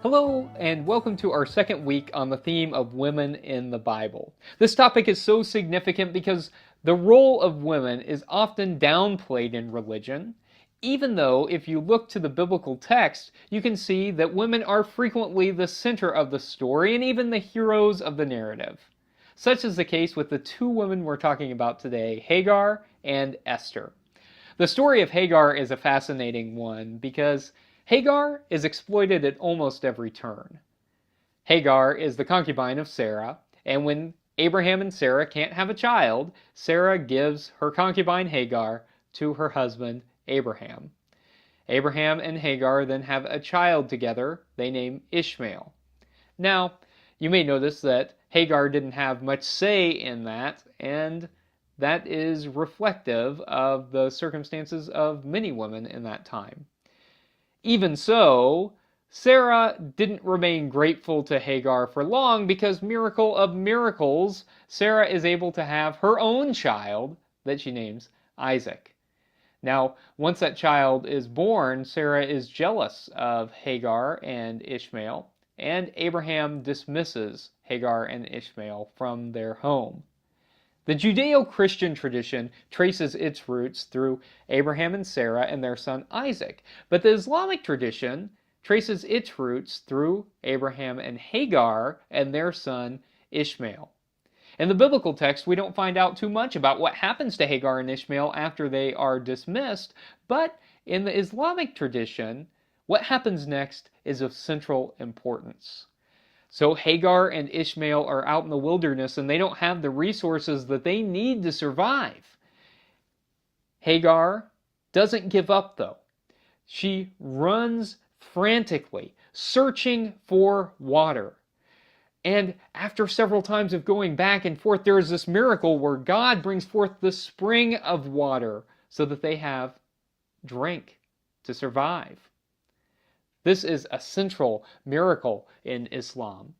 Hello, and welcome to our second week on the theme of women in the Bible. This topic is so significant because the role of women is often downplayed in religion, even though if you look to the biblical text, you can see that women are frequently the center of the story and even the heroes of the narrative. Such is the case with the two women we're talking about today, Hagar and Esther. The story of Hagar is a fascinating one because Hagar is exploited at almost every turn. Hagar is the concubine of Sarah, and when Abraham and Sarah can't have a child, Sarah gives her concubine Hagar to her husband Abraham. Abraham and Hagar then have a child together they name Ishmael. Now, you may notice that Hagar didn't have much say in that, and that is reflective of the circumstances of many women in that time. Even so, Sarah didn't remain grateful to Hagar for long because, miracle of miracles, Sarah is able to have her own child that she names Isaac. Now, once that child is born, Sarah is jealous of Hagar and Ishmael, and Abraham dismisses Hagar and Ishmael from their home. The Judeo-Christian tradition traces its roots through Abraham and Sarah and their son Isaac, but the Islamic tradition traces its roots through Abraham and Hagar and their son Ishmael. In the biblical text, we don't find out too much about what happens to Hagar and Ishmael after they are dismissed, but in the Islamic tradition, what happens next is of central importance. So Hagar and Ishmael are out in the wilderness and they don't have the resources that they need to survive. Hagar doesn't give up though. She runs frantically, searching for water. And after several times of going back and forth, there is this miracle where God brings forth the spring of water so that they have drink to survive. This is a central miracle in Islam.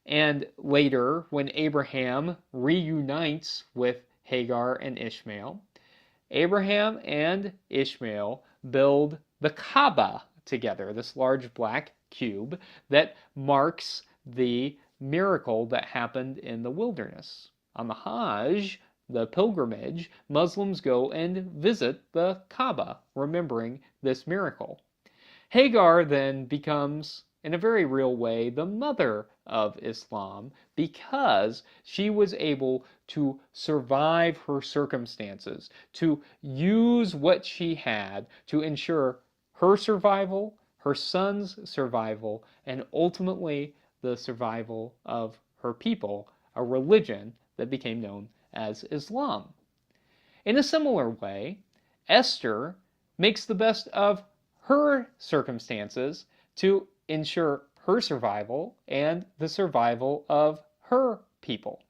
And later, when Abraham reunites with Hagar and Ishmael, Abraham and Ishmael build the Kaaba together, this large black cube that marks the miracle that happened in the wilderness. On the Hajj, the pilgrimage, Muslims go and visit the Kaaba, remembering this miracle. Hagar then becomes, in a very real way, the mother of Islam because she was able to survive her circumstances, to use what she had to ensure her survival, her son's survival, and ultimately the survival of her people, a religion that became known as Islam. In a similar way, Esther makes the best of her circumstances to ensure her survival and the survival of her people.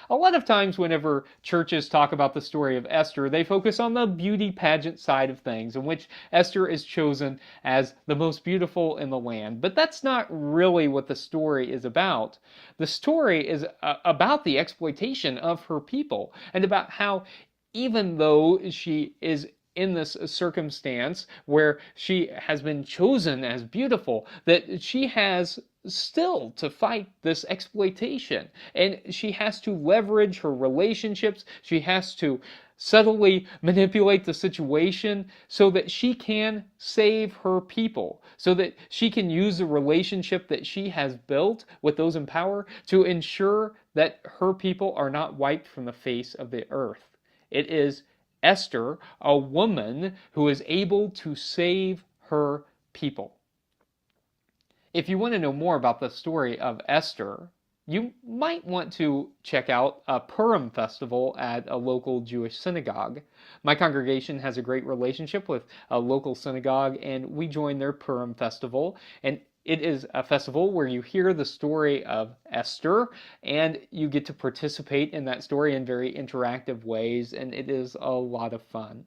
A lot of times whenever churches talk about the story of Esther, they focus on the beauty pageant side of things, in which Esther is chosen as the most beautiful in the land. But that's not really what the story is about. The story is about the exploitation of her people, and about how even though she is in this circumstance where she has been chosen as beautiful, that she has still to fight this exploitation. And she has to leverage her relationships. She has to subtly manipulate the situation so that she can save her people, so that she can use the relationship that she has built with those in power to ensure that her people are not wiped from the face of the earth. It is Esther, a woman who is able to save her people. If you want to know more about the story of Esther, you might want to check out a Purim festival at a local Jewish synagogue. My congregation has a great relationship with a local synagogue, and we join their Purim festival. And it is a festival where you hear the story of Esther, and you get to participate in that story in very interactive ways, and it is a lot of fun.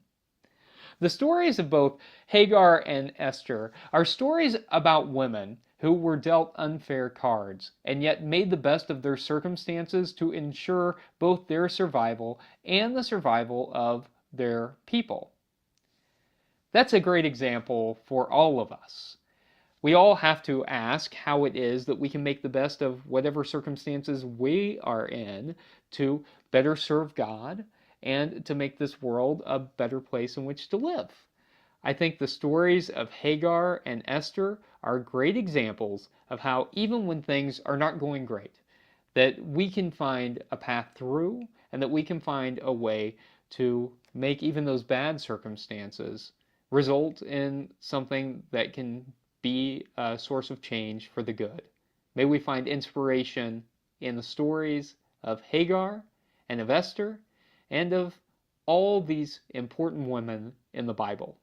The stories of both Hagar and Esther are stories about women who were dealt unfair cards, and yet made the best of their circumstances to ensure both their survival and the survival of their people. That's a great example for all of us. We all have to ask how it is that we can make the best of whatever circumstances we are in to better serve God and to make this world a better place in which to live. I think the stories of Hagar and Esther are great examples of how even when things are not going great, that we can find a path through and that we can find a way to make even those bad circumstances result in something that can be a source of change for the good. May we find inspiration in the stories of Hagar and of Esther and of all these important women in the Bible.